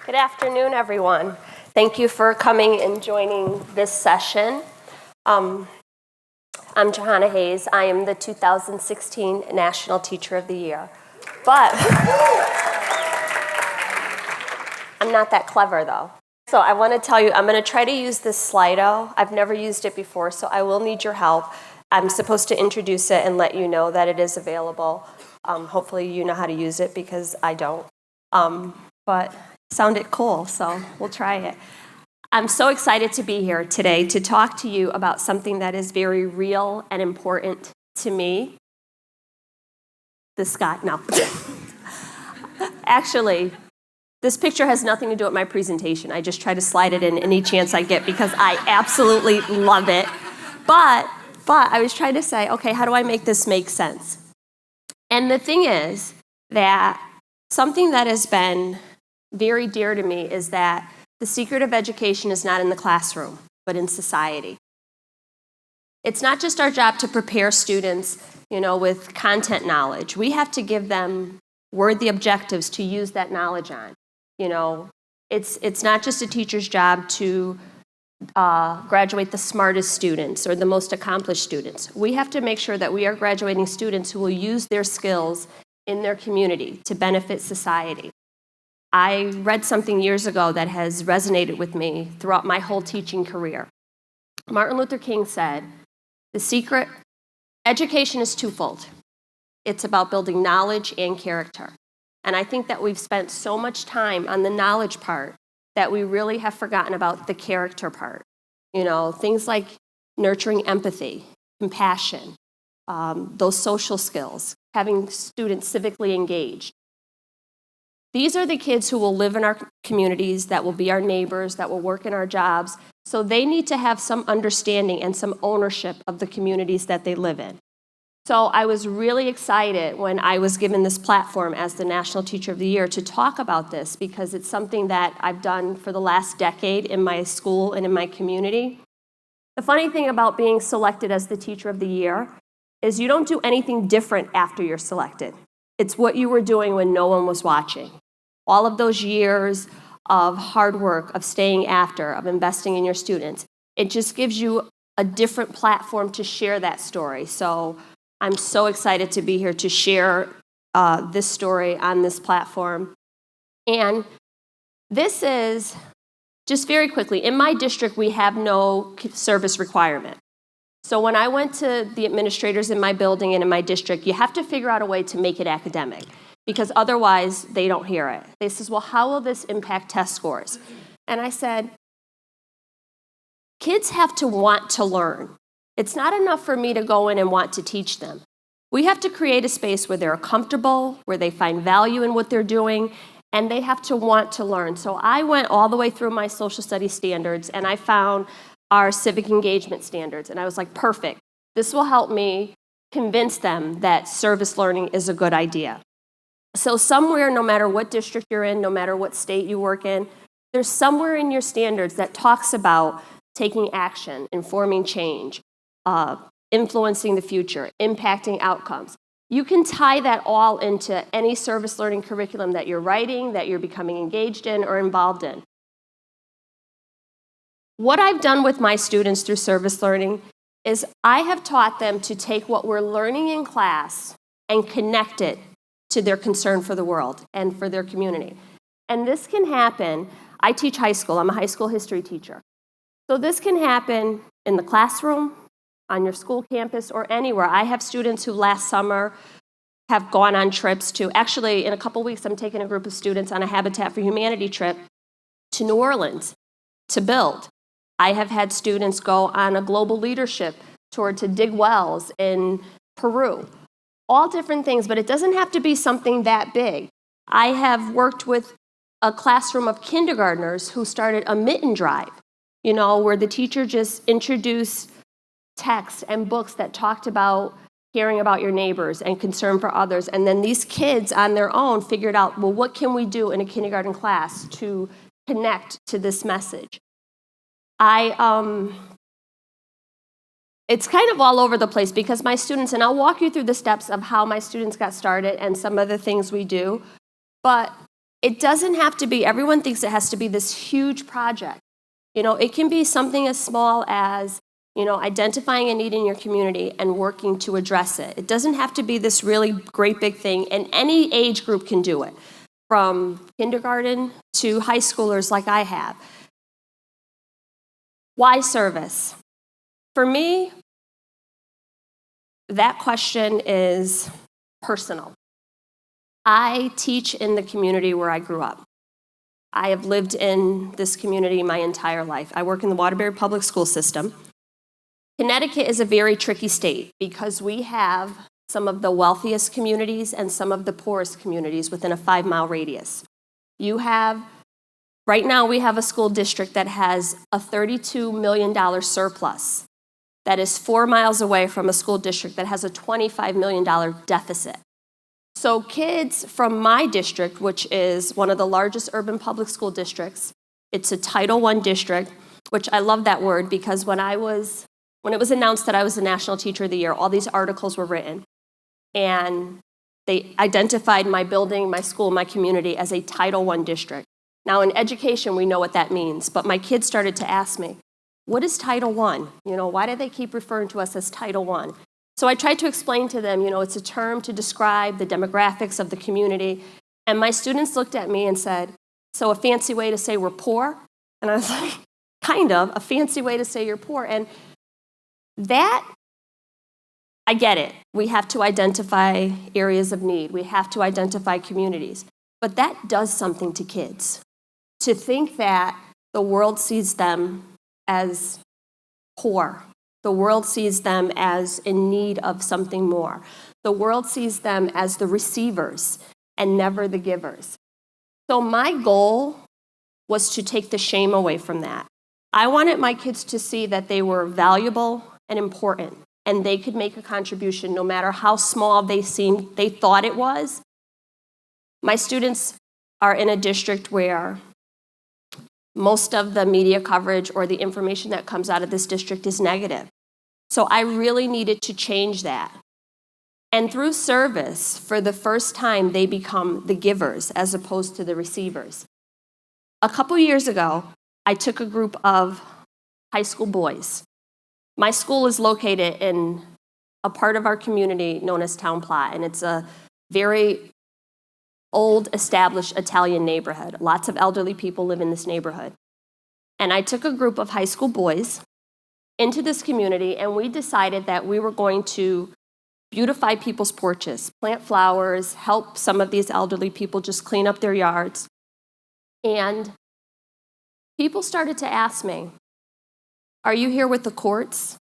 Good afternoon, everyone. Thank you for coming and joining this session. I'm Jahana Hayes. I am the 2016 National Teacher of the Year. But I'm not that clever, though. So I want to tell you, I'm going to try to use this Slido. I've never used it before, so I will need your help. I'm supposed to introduce it and let you know that it is available. Hopefully you know how to use it because I don't. But it sounded cool, so we'll try it. I'm so excited to be here today to talk to you about something that is very real and important to me. The sky, no. Actually, this picture has nothing to do with my presentation. I just try to slide it in any chance I get because I absolutely love it. But I was trying to say, okay, how do I make this make sense? And the thing is that something that has been very dear to me is that the secret of education is not in the classroom, but in society. It's not just our job to prepare students, with content knowledge. We have to give them worthy objectives to use that knowledge on. It's not just a teacher's job to graduate the smartest students or the most accomplished students. We have to make sure that we are graduating students who will use their skills in their community to benefit society. I read something years ago that has resonated with me throughout my whole teaching career. Martin Luther King said, "The secret, education is twofold. It's about building knowledge and character." And I think that we've spent so much time on the knowledge part that we really have forgotten about the character part. Things like nurturing empathy, compassion, those social skills, having students civically engaged. These are the kids who will live in our communities, that will be our neighbors, that will work in our jobs. So they need to have some understanding and some ownership of the communities that they live in. So I was really excited when I was given this platform as the National Teacher of the Year to talk about this because it's something that I've done for the last decade in my school and in my community. The funny thing about being selected as the Teacher of the Year is you don't do anything different after you're selected. It's what you were doing when no one was watching. All of those years of hard work, of staying after, of investing in your students, it just gives you a different platform to share that story. So I'm so excited to be here to share this story on this platform. And this is, just very quickly, in my district, we have no service requirement. So when I went to the administrators in my building and in my district, you have to figure out a way to make it academic because otherwise they don't hear it. They says, well, how will this impact test scores? And I said, kids have to want to learn. It's not enough for me to go in and want to teach them. We have to create a space where they're comfortable, where they find value in what they're doing, and they have to want to learn. So I went all the way through my social studies standards, and I found our civic engagement standards. And I was like, perfect. This will help me convince them that service learning is a good idea. So somewhere, no matter what district you're in, no matter what state you work in, there's somewhere in your standards that talks about taking action, informing change, influencing the future, impacting outcomes. You can tie that all into any service learning curriculum that you're writing, that you're becoming engaged in or involved in. What I've done with my students through service learning is I have taught them to take what we're learning in class and connect it to their concern for the world and for their community. And this can happen, I teach high school, I'm a high school history teacher. So this can happen in the classroom, on your school campus, or anywhere. I have students who last summer have gone on trips to, actually in a couple weeks I'm taking a group of students on a Habitat for Humanity trip to New Orleans to build. I have had students go on a global leadership tour to dig wells in Peru. All different things, but it doesn't have to be something that big. I have worked with a classroom of kindergartners who started a mitten drive, where the teacher just introduced texts and books that talked about caring about your neighbors and concern for others. And then these kids on their own figured out, well, what can we do in a kindergarten class to connect to this message? It's kind of all over the place because my students, and I'll walk you through the steps of how my students got started and some of the things we do, but it doesn't have to be, everyone thinks it has to be this huge project. It can be something as small as, identifying a need in your community and working to address it. It doesn't have to be this really great big thing, and any age group can do it, from kindergarten to high schoolers like I have. Why service? For me, that question is personal. I teach in the community where I grew up. I have lived in this community my entire life. I work in the Waterbury Public School System. Connecticut is a very tricky state because we have some of the wealthiest communities and some of the poorest communities within a 5-mile radius. Right now we have a school district that has a $32 million surplus that is 4 miles away from a school district that has a $25 million deficit. So kids from my district, which is one of the largest urban public school districts, it's a Title I district, which I love that word because when it was announced that I was the National Teacher of the Year, all these articles were written, and they identified my building, my school, my community as a Title I district. Now in education, we know what that means, but my kids started to ask me, what is Title I? Why do they keep referring to us as Title I? So I tried to explain to them, it's a term to describe the demographics of the community. And my students looked at me and said, so a fancy way to say we're poor? And I was like, kind of, a fancy way to say you're poor. And that, I get it. We have to identify areas of need. We have to identify communities. But that does something to kids. To think that the world sees them as poor. The world sees them as in need of something more. The world sees them as the receivers and never the givers. So my goal was to take the shame away from that. I wanted my kids to see that they were valuable and important, and they could make a contribution no matter how small they thought it was. My students are in a district where most of the media coverage or the information that comes out of this district is negative. So I really needed to change that. And through service, for the first time, they become the givers as opposed to the receivers. A couple years ago, I took a group of high school boys. My school is located in a part of our community known as Town Plot, and it's a very old, established Italian neighborhood. Lots of elderly people live in this neighborhood. And I took a group of high school boys into this community, and we decided that we were going to beautify people's porches, plant flowers, help some of these elderly people just clean up their yards. And people started to ask me, are you here with the courts?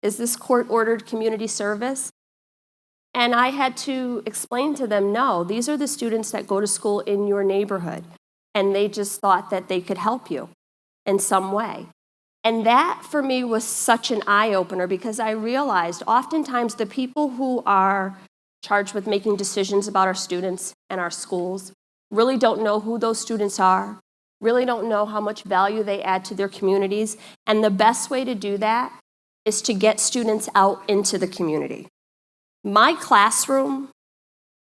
Is this court-ordered community service? And I had to explain to them, no, these are the students that go to school in your neighborhood, and they just thought that they could help you in some way. And that, for me, was such an eye-opener because I realized oftentimes the people who are charged with making decisions about our students and our schools really don't know who those students are, really don't know how much value they add to their communities, and the best way to do that is to get students out into the community. My classroom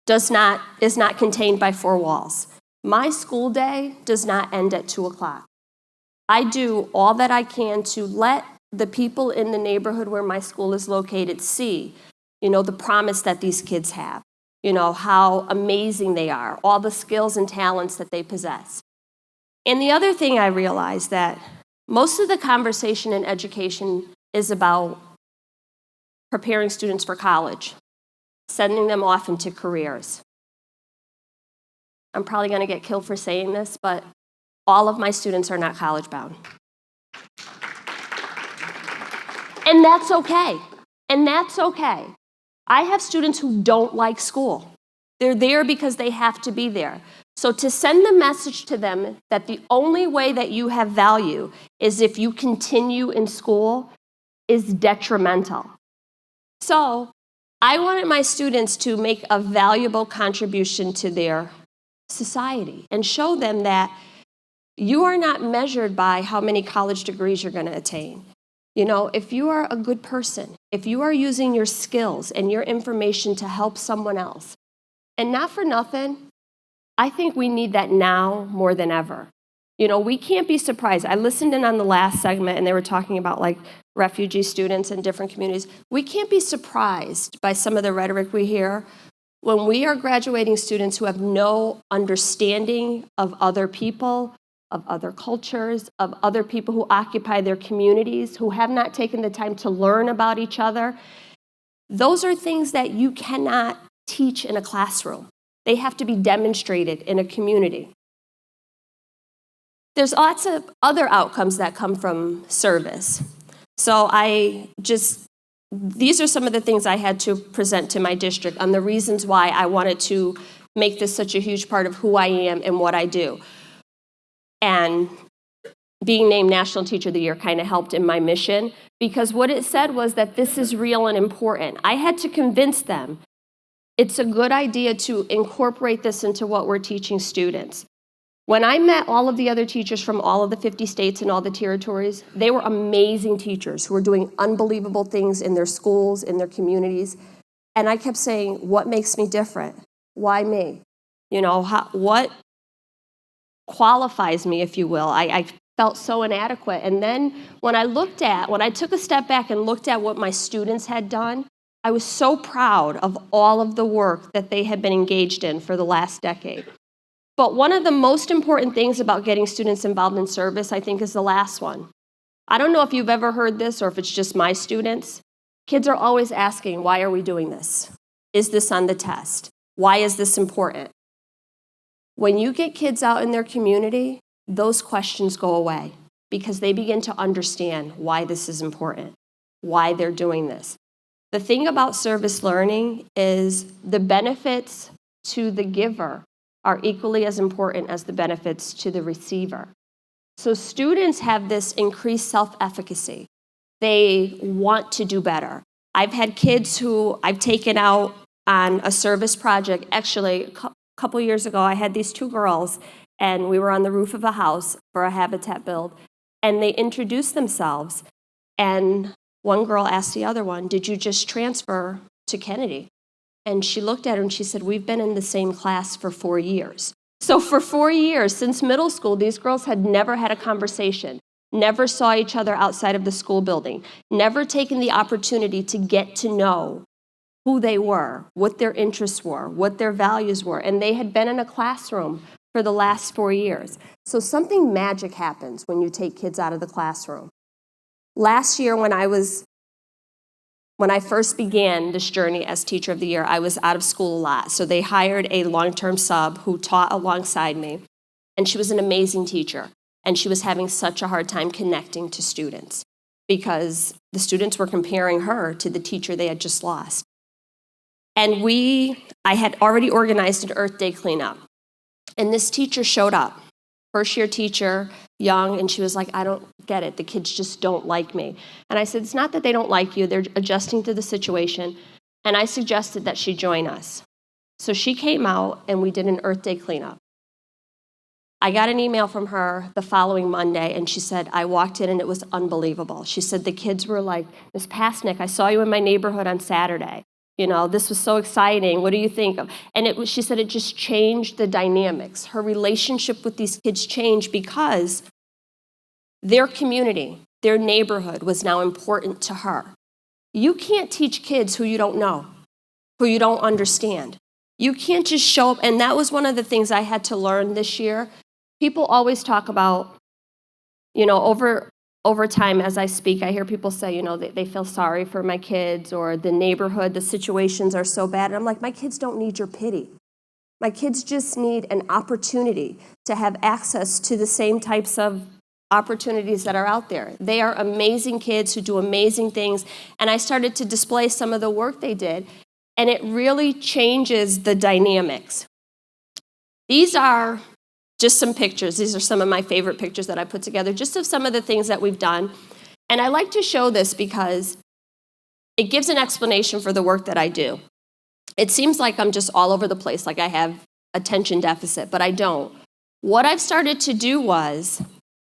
is not contained by 4 walls. My school day does not end at 2 o'clock. I do all that I can to let the people in the neighborhood where my school is located see, the promise that these kids have, how amazing they are, all the skills and talents that they possess. And the other thing I realized that most of the conversation in education is about preparing students for college, sending them off into careers. I'm probably going to get killed for saying this, but all of my students are not college bound. And that's okay. And that's okay. I have students who don't like school. They're there because they have to be there. So to send the message to them that the only way that you have value is if you continue in school is detrimental. So I wanted my students to make a valuable contribution to their society and show them that you are not measured by how many college degrees you're going to attain. If you are a good person, if you are using your skills and your information to help someone else, and not for nothing, I think we need that now more than ever. We can't be surprised. I listened in on the last segment, and they were talking about like refugee students in different communities. We can't be surprised by some of the rhetoric we hear when we are graduating students who have no understanding of other people, of other cultures, of other people who occupy their communities, who have not taken the time to learn about each other. Those are things that you cannot teach in a classroom. They have to be demonstrated in a community. There's lots of other outcomes that come from service. So these are some of the things I had to present to my district on the reasons why I wanted to make this such a huge part of who I am and what I do. And being named National Teacher of the Year kind of helped in my mission, because what it said was that this is real and important. I had to convince them it's a good idea to incorporate this into what we're teaching students. When I met all of the other teachers from all of the 50 states and all the territories, they were amazing teachers who were doing unbelievable things in their schools, in their communities. And I kept saying, what makes me different? Why me? What qualifies me, if you will? I felt so inadequate. And then when I took a step back and looked at what my students had done, I was so proud of all of the work that they had been engaged in for the last decade. But one of the most important things about getting students involved in service, I think, is the last one. I don't know if you've ever heard this or if it's just my students. Kids are always asking, why are we doing this? Is this on the test? Why is this important? When you get kids out in their community, those questions go away because they begin to understand why this is important, why they're doing this. The thing about service learning is the benefits to the giver are equally as important as the benefits to the receiver. So students have this increased self-efficacy. They want to do better. I've had kids who I've taken out on a service project. Actually, a couple years ago, I had these 2 girls, and we were on the roof of a house for a habitat build, and they introduced themselves, and one girl asked the other one, did you just transfer to Kennedy? And she looked at her and she said, we've been in the same class for 4 years. So for 4 years, since middle school, these girls had never had a conversation, never saw each other outside of the school building, never taken the opportunity to get to know who they were, what their interests were, what their values were. And they had been in a classroom for the last 4 years. So something magic happens when you take kids out of the classroom. Last year, when I first began this journey as Teacher of the Year, I was out of school a lot. So they hired a long-term sub who taught alongside me. And she was an amazing teacher. And she was having such a hard time connecting to students because the students were comparing her to the teacher they had just lost. And I had already organized an Earth Day cleanup. And this teacher showed up, first-year teacher, young, and she was like, I don't get it. The kids just don't like me. And I said, it's not that they don't like you. They're adjusting to the situation. And I suggested that she join us. So she came out, and we did an Earth Day cleanup. I got an email from her the following Monday, and she said, I walked in, and it was unbelievable. She said, the kids were like, Ms. Pasnick, I saw you in my neighborhood on Saturday. This was so exciting. What do you think of? And she said it just changed the dynamics. Her relationship with these kids changed because their community, their neighborhood was now important to her. You can't teach kids who you don't know, who you don't understand. You can't just show up. And that was one of the things I had to learn this year. People always talk about, over time, as I speak, I hear people say, they feel sorry for my kids or the neighborhood, the situations are so bad. And I'm like, my kids don't need your pity. My kids just need an opportunity to have access to the same types of opportunities that are out there. They are amazing kids who do amazing things. And I started to display some of the work they did, and it really changes the dynamics. These are just some pictures. These are some of my favorite pictures that I put together, just of some of the things that we've done. And I like to show this because it gives an explanation for the work that I do. It seems like I'm just all over the place, like I have attention deficit, but I don't. What I've started to do was,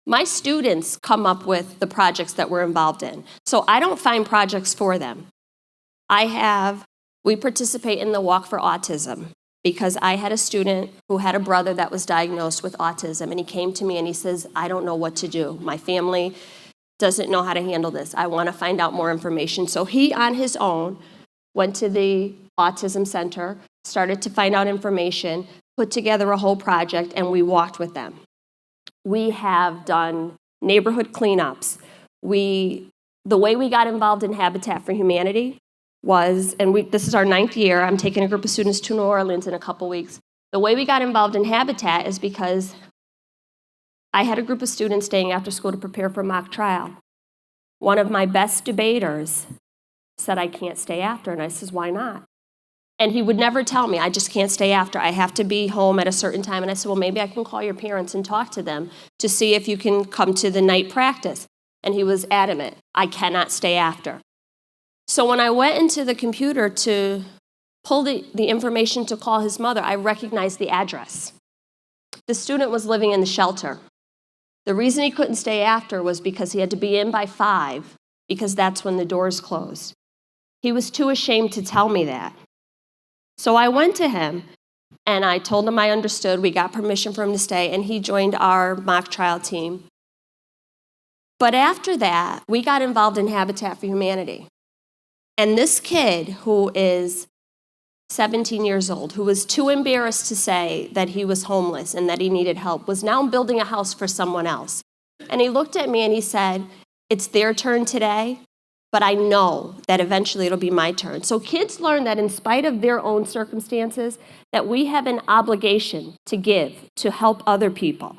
my students come up with the projects that we're involved in. So I don't find projects for them. We participate in the Walk for Autism. because I had a student who had a brother that was diagnosed with autism, and he came to me and he says, I don't know what to do. My family doesn't know how to handle this. I want to find out more information. So he, on his own, went to the autism center, started to find out information, put together a whole project, and we walked with them. We have done neighborhood cleanups. The way we got involved in Habitat for Humanity was, and this is our 9th year, I'm taking a group of students to New Orleans in a couple weeks. The way we got involved in Habitat is because I had a group of students staying after school to prepare for mock trial. One of my best debaters said, I can't stay after, and I says, why not? And he would never tell me, I just can't stay after. I have to be home at a certain time. And I said, well, maybe I can call your parents and talk to them to see if you can come to the night practice. And he was adamant, I cannot stay after. So when I went into the computer to pull the information to call his mother, I recognized the address. The student was living in the shelter. The reason he couldn't stay after was because he had to be in by 5, because that's when the doors closed. He was too ashamed to tell me that. So I went to him, and I told him I understood. We got permission for him to stay, and he joined our mock trial team. But after that, we got involved in Habitat for Humanity. And this kid, who is 17 years old, who was too embarrassed to say that he was homeless and that he needed help, was now building a house for someone else. And he looked at me and he said, it's their turn today, but I know that eventually it'll be my turn. So kids learn that in spite of their own circumstances, that we have an obligation to give, to help other people.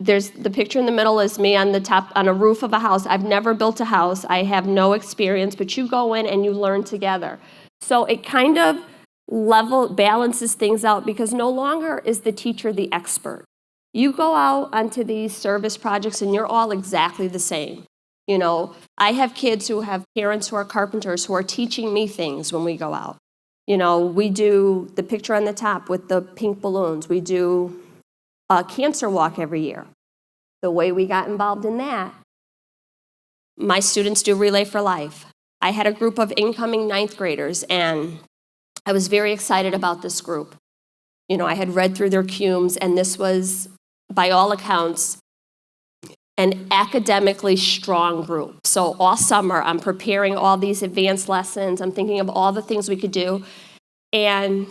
There's the picture in the middle is me on a roof of a house. I've never built a house. I have no experience, but you go in and you learn together. So it kind of balances things out, because no longer is the teacher the expert. You go out onto these service projects and you're all exactly the same. You know, I have kids who have parents who are carpenters who are teaching me things when we go out. You know, we do the picture on the top with the pink balloons. We do a cancer walk every year. The way we got involved in that, my students do Relay for Life. I had a group of incoming 9th graders, and I was very excited about this group. You know, I had read through their cumes, and this was, by all accounts, an academically strong group. So all summer, I'm preparing all these advanced lessons. I'm thinking of all the things we could do. And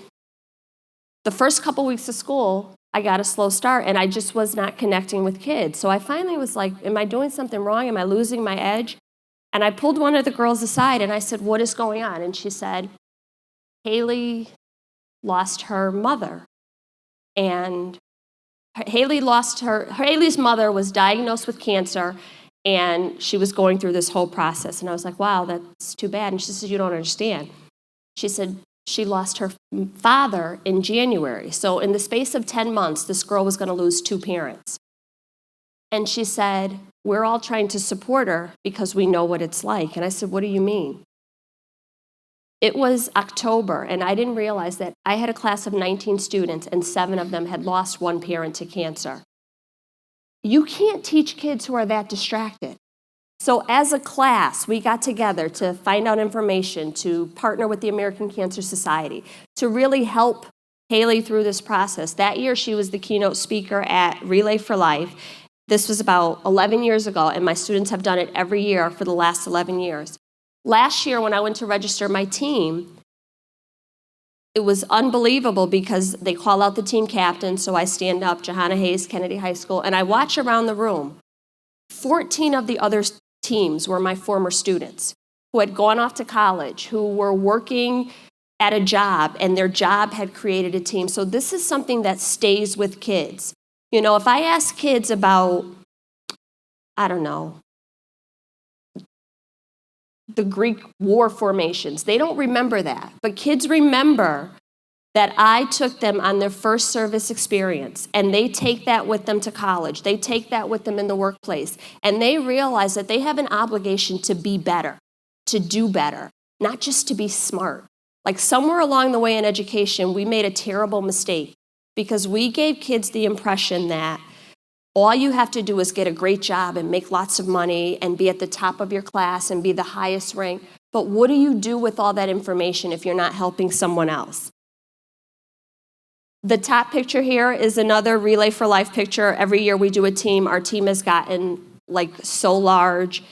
the first couple weeks of school, I got a slow start, and I just was not connecting with kids. So I finally was like, am I doing something wrong? Am I losing my edge? And I pulled one of the girls aside, and I said, what is going on? And she said, Haley lost her mother. And Haley's mother was diagnosed with cancer, and she was going through this whole process. And I was like, wow, that's too bad. And she said, you don't understand. She said, she lost her father in January. So in the space of 10 months, this girl was going to lose 2 parents. And she said, we're all trying to support her because we know what it's like. And I said, what do you mean? It was October, and I didn't realize that I had a class of 19 students, and 7 of them had lost one parent to cancer. You can't teach kids who are that distracted. So as a class, we got together to find out information, to partner with the American Cancer Society, to really help Haley through this process. That year, she was the keynote speaker at Relay for Life. This was about 11 years ago, and my students have done it every year for the last 11 years. Last year, when I went to register my team, it was unbelievable because they call out the team captain, so I stand up, Jahana Hayes, Kennedy High School, and I watch around the room. 14 of the other teams were my former students who had gone off to college, who were working at a job, and their job had created a team. So this is something that stays with kids. You know, if I ask kids about, I don't know, the Greek war formations, they don't remember that. But kids remember that I took them on their first service experience, and they take that with them to college. They take that with them in the workplace, and they realize that they have an obligation to be better, to do better, not just to be smart. Like somewhere along the way in education, we made a terrible mistake because we gave kids the impression that All you have to do is get a great job and make lots of money and be at the top of your class and be the highest rank. But what do you do with all that information if you're not helping someone else? The top picture here is another Relay for Life picture. Every year we do a team. Our team has gotten so large.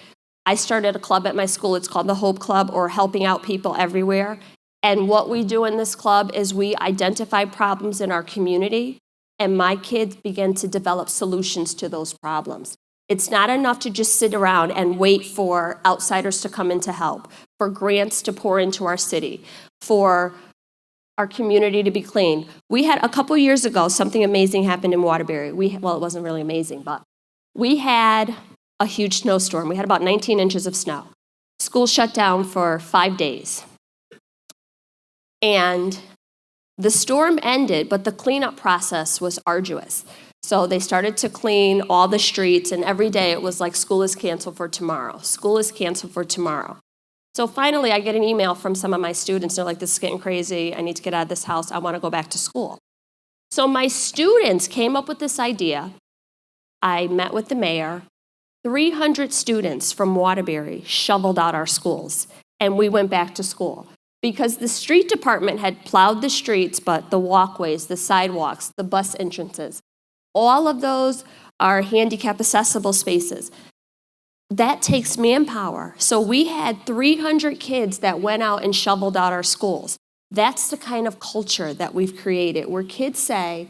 I started a club at my school. It's called the Hope Club, or Helping Out People Everywhere. And what we do in this club is we identify problems in our community, and my kids begin to develop solutions to those problems. It's not enough to just sit around and wait for outsiders to come in to help, for grants to pour into our city, for our community to be clean. We had, a couple years ago, something amazing happened in Waterbury. Well, it wasn't really amazing, but we had a huge snowstorm. We had about 19 inches of snow. School shut down for 5 days. And the storm ended, but the cleanup process was arduous. So they started to clean all the streets, and every day it was like, school is canceled for tomorrow. School is canceled for tomorrow. So finally, I get an email from some of my students. They're like, this is getting crazy. I need to get out of this house. I want to go back to school. So my students came up with this idea. I met with the mayor. 300 students from Waterbury shoveled out our schools, and we went back to school. Because the street department had plowed the streets, but the walkways, the sidewalks, the bus entrances, all of those are handicap accessible spaces. That takes manpower. So we had 300 kids that went out and shoveled out our schools. That's the kind of culture that we've created, where kids say,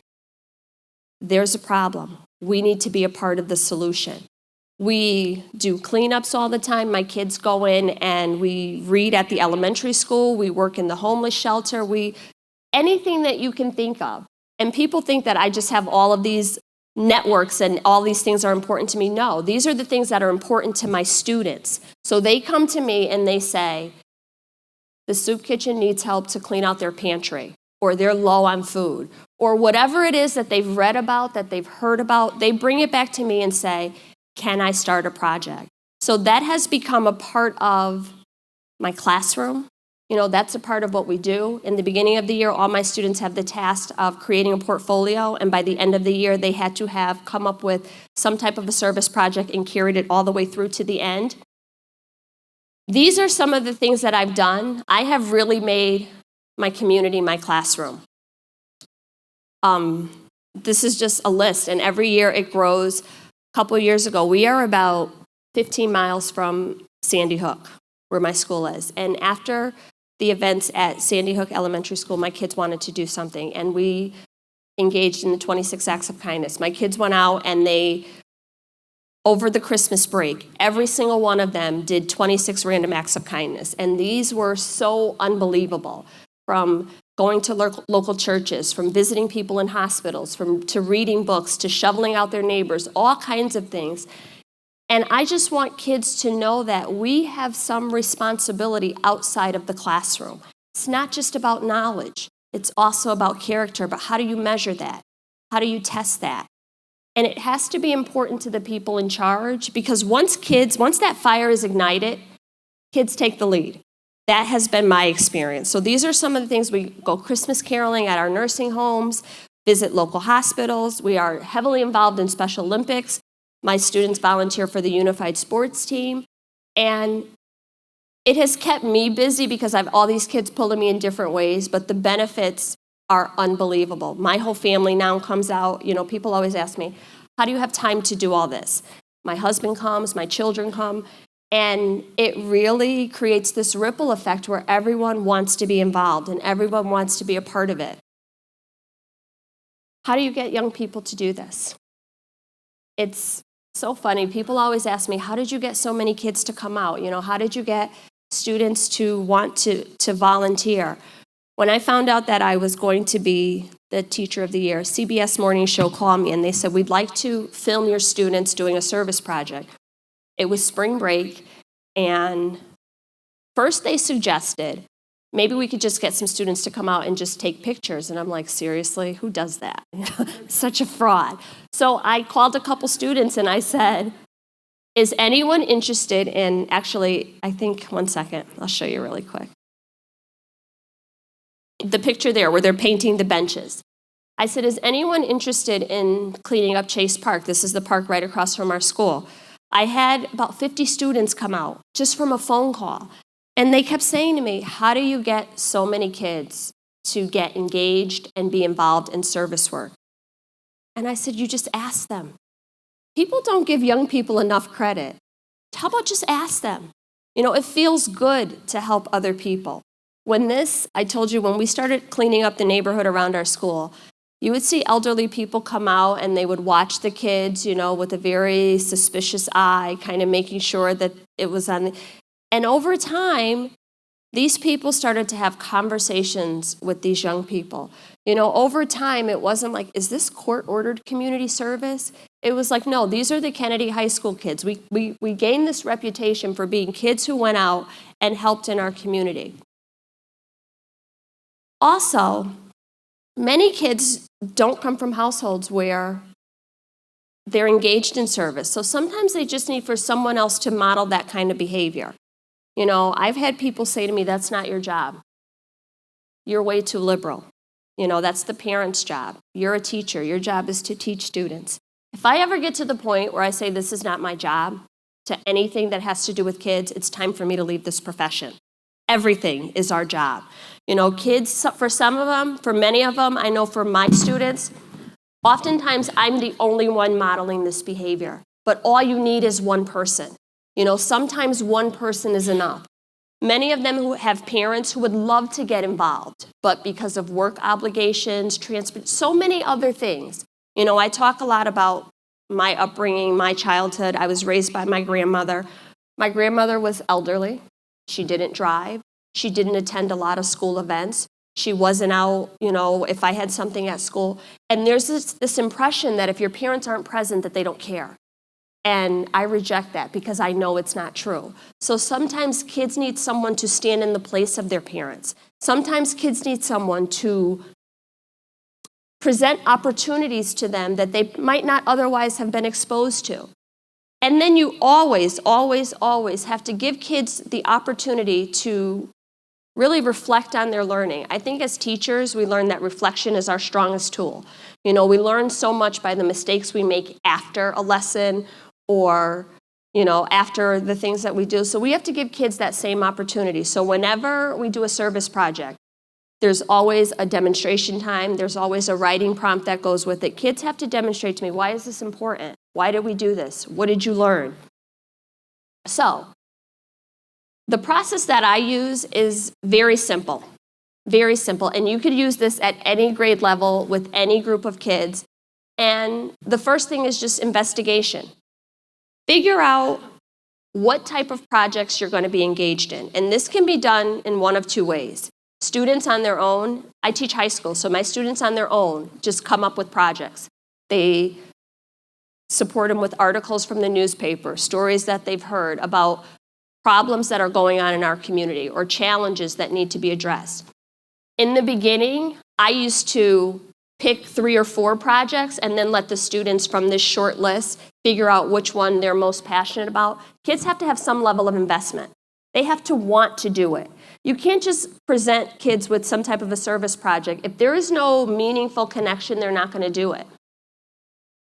there's a problem. We need to be a part of the solution. We do cleanups all the time. My kids go in and we read at the elementary school. We work in the homeless shelter. Anything that you can think of. And people think that I just have all of these networks and all these things are important to me. No, these are the things that are important to my students. So they come to me and they say, the soup kitchen needs help to clean out their pantry, or they're low on food, or whatever it is that they've read about, that they've heard about. They bring it back to me and say, can I start a project? So that has become a part of my classroom. That's a part of what we do. In the beginning of the year, all my students have the task of creating a portfolio, and by the end of the year, they had to have come up with some type of a service project and carried it all the way through to the end. These are some of the things that I've done. I have really made my community my classroom. This is just a list, and every year it grows. A couple years ago, we are about 15 miles from Sandy Hook, where my school is. And after the events at Sandy Hook Elementary School, my kids wanted to do something, and we engaged in the 26 Acts of Kindness. My kids went out and over the Christmas break, every single one of them did 26 random acts of kindness. And these were so unbelievable, from going to local churches, from visiting people in hospitals, to reading books, to shoveling out their neighbors, all kinds of things. And I just want kids to know that we have some responsibility outside of the classroom. It's not just about knowledge. It's also about character. But how do you measure that? How do you test that? And it has to be important to the people in charge, because once that fire is ignited, kids take the lead. That has been my experience. So these are some of the things. We go Christmas caroling at our nursing homes, visit local hospitals. We are heavily involved in Special Olympics. My students volunteer for the Unified Sports Team. And it has kept me busy because I have all these kids pulling me in different ways, but the benefits are unbelievable. My whole family now comes out. People always ask me, how do you have time to do all this? My husband comes, my children come, and it really creates this ripple effect where everyone wants to be involved and everyone wants to be a part of it. How do you get young people to do this? It's so funny. People always ask me, how did you get so many kids to come out? How did you get students to want to volunteer? When I found out that I was going to be the Teacher of the Year, CBS Morning Show called me and they said, we'd like to film your students doing a service project. It was spring break, and first they suggested, maybe we could just get some students to come out and just take pictures. And I'm like, seriously, who does that? Such a fraud. So I called a couple students and I said, is anyone interested in, one second, I'll show you really quick. The picture there where they're painting the benches. I said, is anyone interested in cleaning up Chase Park? This is the park right across from our school. I had about 50 students come out just from a phone call. And they kept saying to me, how do you get so many kids to get engaged and be involved in service work? And I said, you just ask them. People don't give young people enough credit. How about just ask them? You know, it feels good to help other people. I told you, when we started cleaning up the neighborhood around our school, you would see elderly people come out and they would watch the kids, you know, with a very suspicious eye, kind of making sure that it was on. And over time, these people started to have conversations with these young people. You know, over time, it wasn't like, is this court-ordered community service? It was like, no, these are the Kennedy High School kids. We gained this reputation for being kids who went out and helped in our community. Also, many kids don't come from households where they're engaged in service. So sometimes they just need for someone else to model that kind of behavior. You know, I've had people say to me, that's not your job. You're way too liberal. You know, that's the parent's job. You're a teacher. Your job is to teach students. If I ever get to the point where I say this is not my job to anything that has to do with kids, it's time for me to leave this profession. Everything is our job. You know, kids, for some of them, for many of them, I know for my students, oftentimes I'm the only one modeling this behavior. But all you need is one person. You know, sometimes one person is enough. Many of them who have parents who would love to get involved, but because of work obligations, transport, so many other things. You know, I talk a lot about my upbringing, my childhood. I was raised by my grandmother. My grandmother was elderly. She didn't drive. She didn't attend a lot of school events. She wasn't out, you know, if I had something at school. And there's this impression that if your parents aren't present, that they don't care. And I reject that because I know it's not true. So sometimes kids need someone to stand in the place of their parents. Sometimes kids need someone to present opportunities to them that they might not otherwise have been exposed to. And then you always, always, always have to give kids the opportunity to really reflect on their learning. I think as teachers, we learn that reflection is our strongest tool. You know, we learn so much by the mistakes we make after a lesson or, you know, after the things that we do. So we have to give kids that same opportunity. So whenever we do a service project, there's always a demonstration time. There's always a writing prompt that goes with it. Kids have to demonstrate to me, why is this important? Why did we do this? What did you learn? So the process that I use is very simple, very simple. And you could use this at any grade level with any group of kids. And the first thing is just investigation. Figure out what type of projects you're going to be engaged in. And this can be done in one of two ways. Students on their own, I teach high school, so my students on their own just come up with projects. They support them with articles from the newspaper, stories that they've heard about problems that are going on in our community or challenges that need to be addressed. In the beginning, I used to pick 3 or 4 projects and then let the students from this short list figure out which one they're most passionate about. Kids have to have some level of investment. They have to want to do it. You can't just present kids with some type of a service project. If there is no meaningful connection, they're not going to do it.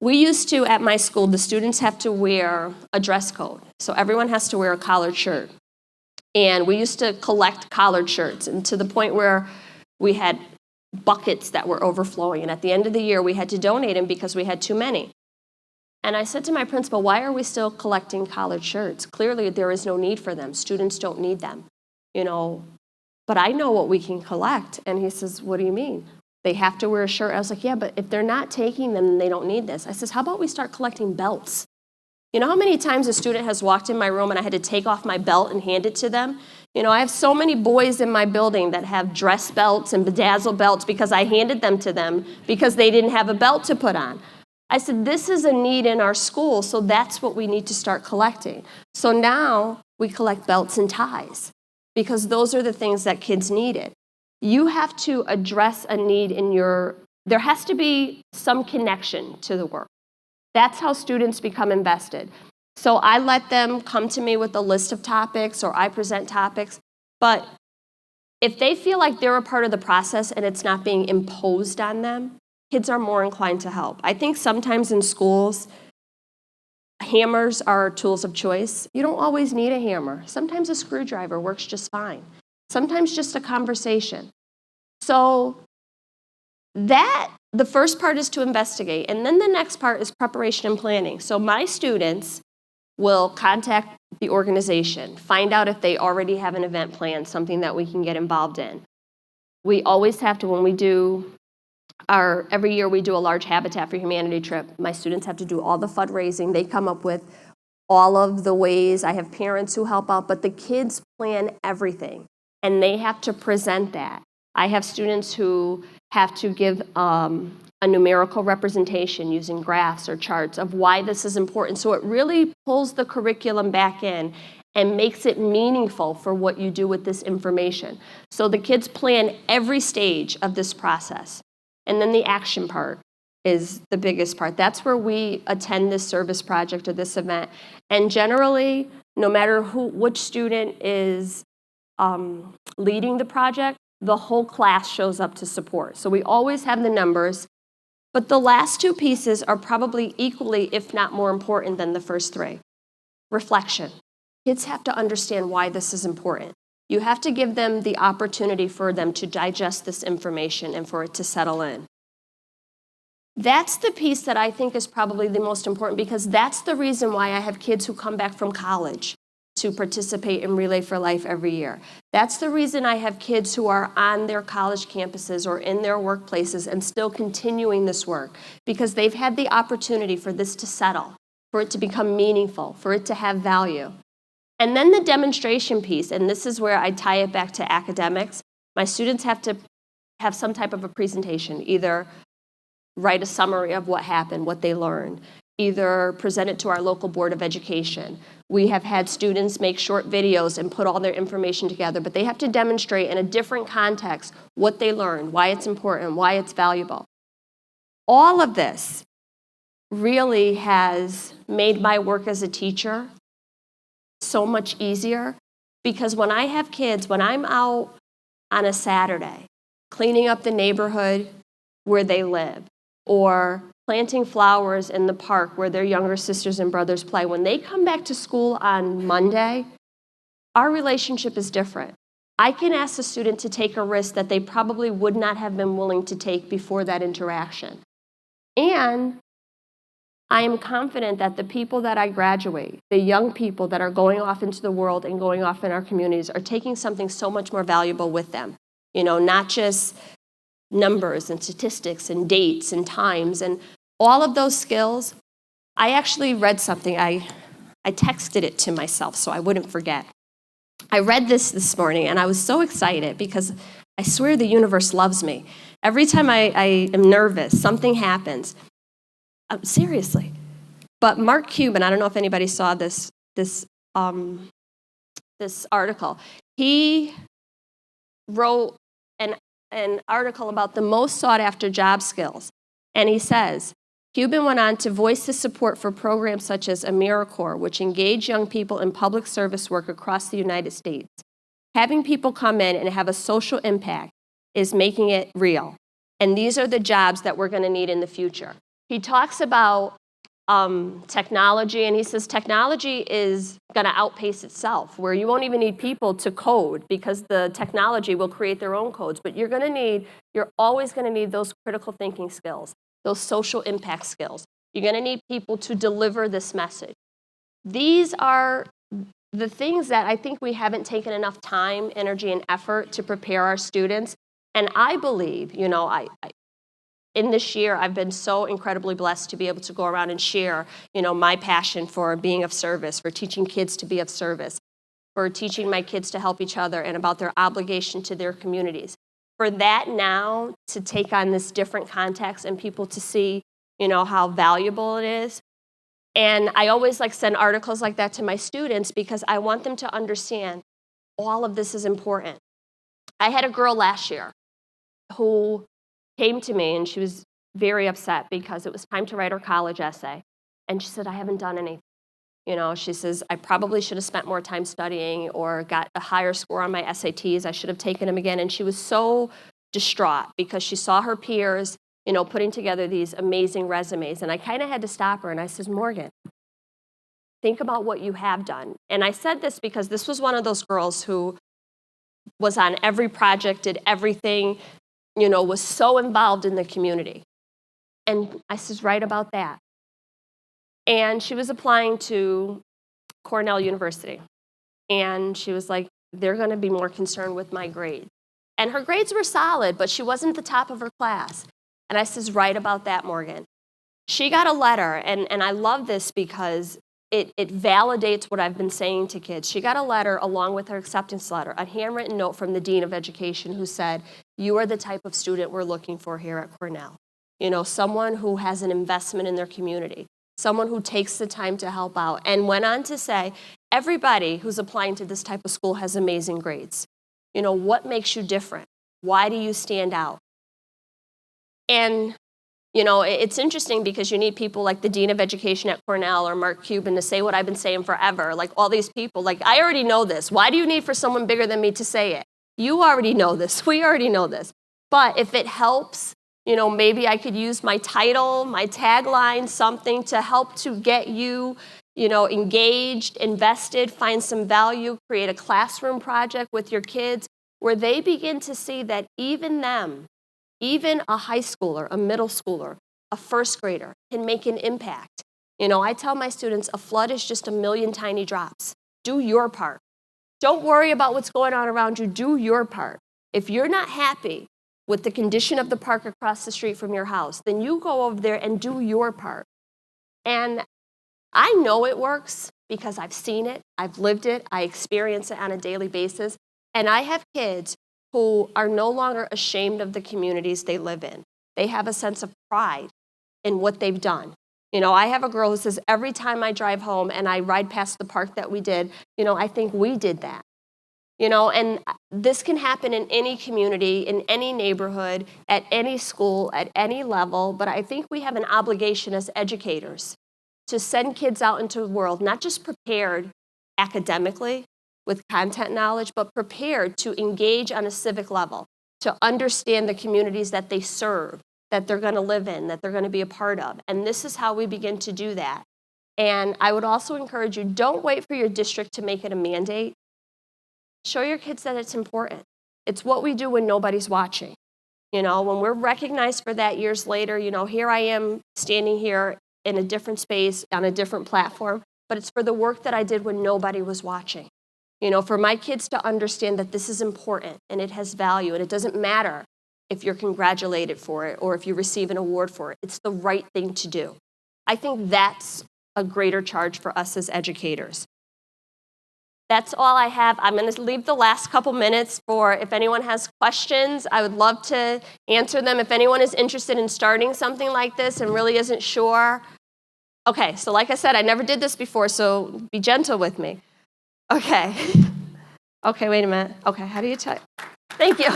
We used to, at my school, the students have to wear a dress code. So everyone has to wear a collared shirt. And we used to collect collared shirts, and to the point where we had buckets that were overflowing. And at the end of the year, we had to donate them because we had too many. And I said to my principal, why are we still collecting collared shirts? Clearly, there is no need for them. Students don't need them, you know. But I know what we can collect. And he says, what do you mean? They have to wear a shirt. I was like, yeah, but if they're not taking them, then they don't need this. I says, how about we start collecting belts? You know how many times a student has walked in my room and I had to take off my belt and hand it to them? You know, I have so many boys in my building that have dress belts and bedazzle belts because I handed them to them because they didn't have a belt to put on. I said, this is a need in our school, so that's what we need to start collecting. So now we collect belts and ties because those are the things that kids needed. You have to address a need there has to be some connection to the work. That's how students become invested. So I let them come to me with a list of topics or I present topics. But if they feel like they're a part of the process and it's not being imposed on them, kids are more inclined to help. I think sometimes in schools, hammers are tools of choice. You don't always need a hammer. Sometimes a screwdriver works just fine. Sometimes just a conversation. So the first part is to investigate, and then the next part is preparation and planning. So my students will contact the organization, find out if they already have an event planned, something that we can get involved in. We always have to, when we do every year we do a large Habitat for Humanity trip, my students have to do all the fundraising. They come up with all of the ways. I have parents who help out, but the kids plan everything, and they have to present that. I have students who have to give a numerical representation using graphs or charts of why this is important. So it really pulls the curriculum back in and makes it meaningful for what you do with this information. So the kids plan every stage of this process. And then the action part is the biggest part. That's where we attend this service project or this event. And generally, no matter which student is leading the project, the whole class shows up to support. So we always have the numbers, but the last two pieces are probably equally, if not more important than the first three. Reflection. Kids have to understand why this is important. You have to give them the opportunity for them to digest this information and for it to settle in. That's the piece that I think is probably the most important, because that's the reason why I have kids who come back from college to participate in Relay for Life every year. That's the reason I have kids who are on their college campuses or in their workplaces and still continuing this work, because they've had the opportunity for this to settle, for it to become meaningful, for it to have value. And then the demonstration piece, and this is where I tie it back to academics. My students have to have some type of a presentation, either write a summary of what happened, what they learned, either present it to our local Board of Education. We have had students make short videos and put all their information together, but they have to demonstrate in a different context what they learned, why it's important, why it's valuable. All of this really has made my work as a teacher so much easier, because when I have kids, when I'm out on a Saturday cleaning up the neighborhood where they live, or planting flowers in the park where their younger sisters and brothers play, when they come back to school on Monday, our relationship is different. I can ask a student to take a risk that they probably would not have been willing to take before that interaction. And I am confident that the people that I graduate, the young people that are going off into the world and going off in our communities, are taking something so much more valuable with them. Not just numbers and statistics and dates and times and all of those skills. I actually read something. I texted it to myself so I wouldn't forget. I read this morning, and I was so excited because I swear the universe loves me. Every time I am nervous, something happens. Seriously. But Mark Cuban, I don't know if anybody saw this article. He wrote an article about the most sought-after job skills. And he says, Cuban went on to voice his support for programs such as AmeriCorps, which engage young people in public service work across the United States. Having people come in and have a social impact is making it real. And these are the jobs that we're going to need in the future. He talks about technology, and he says technology is going to outpace itself, where you won't even need people to code because the technology will create their own codes. But you're always going to need those critical thinking skills, those social impact skills. You're going to need people to deliver this message. These are the things that I think we haven't taken enough time, energy, and effort to prepare our students. And I believe, in this year, I've been so incredibly blessed to be able to go around and share, my passion for being of service, for teaching kids to be of service, for teaching my kids to help each other and about their obligation to their communities. For that now to take on this different context and people to see, how valuable it is. And I always send articles like that to my students because I want them to understand all of this is important. I had a girl last year who came to me, and she was very upset because it was time to write her college essay. And she said, I haven't done anything. She says, I probably should have spent more time studying or got a higher score on my SATs. I should have taken them again. And she was so distraught because she saw her peers putting together these amazing resumes. And I kind of had to stop her, and I says, Morgan, think about what you have done. And I said this because this was one of those girls who was on every project, did everything, was so involved in the community. And I says, write about that. And she was applying to Cornell University. And she was like, they're going to be more concerned with my grades. And her grades were solid, but she wasn't at the top of her class. And I says, write about that, Morgan. She got a letter, and I love this because it validates what I've been saying to kids. She got a letter along with her acceptance letter, a handwritten note from the Dean of Education who said, you are the type of student we're looking for here at Cornell. Someone who has an investment in their community, someone who takes the time to help out, and went on to say, everybody who's applying to this type of school has amazing grades. What makes you different? Why do you stand out? And, it's interesting because you need people like the Dean of Education at Cornell or Mark Cuban to say what I've been saying forever. Like all these people, like I already know this. Why do you need for someone bigger than me to say it? You already know this. We already know this. But if it helps, maybe I could use my title, my tagline, something to help to get you, engaged, invested, find some value, create a classroom project with your kids where they begin to see that even them, even a high schooler, a middle schooler, a first grader can make an impact. I tell my students, a flood is just a million tiny drops. Do your part. Don't worry about what's going on around you. Do your part. If you're not happy with the condition of the park across the street from your house, then you go over there and do your part. And I know it works because I've seen it, I've lived it, I experience it on a daily basis, and I have kids who are no longer ashamed of the communities they live in. They have a sense of pride in what they've done. I have a girl who says, every time I drive home and I ride past the park that we did, I think we did that. And this can happen in any community, in any neighborhood, at any school, at any level, but I think we have an obligation as educators to send kids out into the world, not just prepared academically with content knowledge, but prepared to engage on a civic level, to understand the communities that they serve, that they're going to live in, that they're going to be a part of. And this is how we begin to do that. And I would also encourage you, don't wait for your district to make it a mandate. Show your kids that it's important. It's what we do when nobody's watching. When we're recognized for that years later, here I am standing here in a different space, on a different platform, but it's for the work that I did when nobody was watching. For my kids to understand that this is important and it has value, and it doesn't matter if you're congratulated for it or if you receive an award for it. It's the right thing to do. I think that's a greater charge for us as educators. That's all I have. I'm going to leave the last couple minutes for if anyone has questions. I would love to answer them. If anyone is interested in starting something like this and really isn't sure. Okay, so like I said, I never did this before, so be gentle with me. Okay. Okay, wait a minute. Okay, how do you type? Thank you.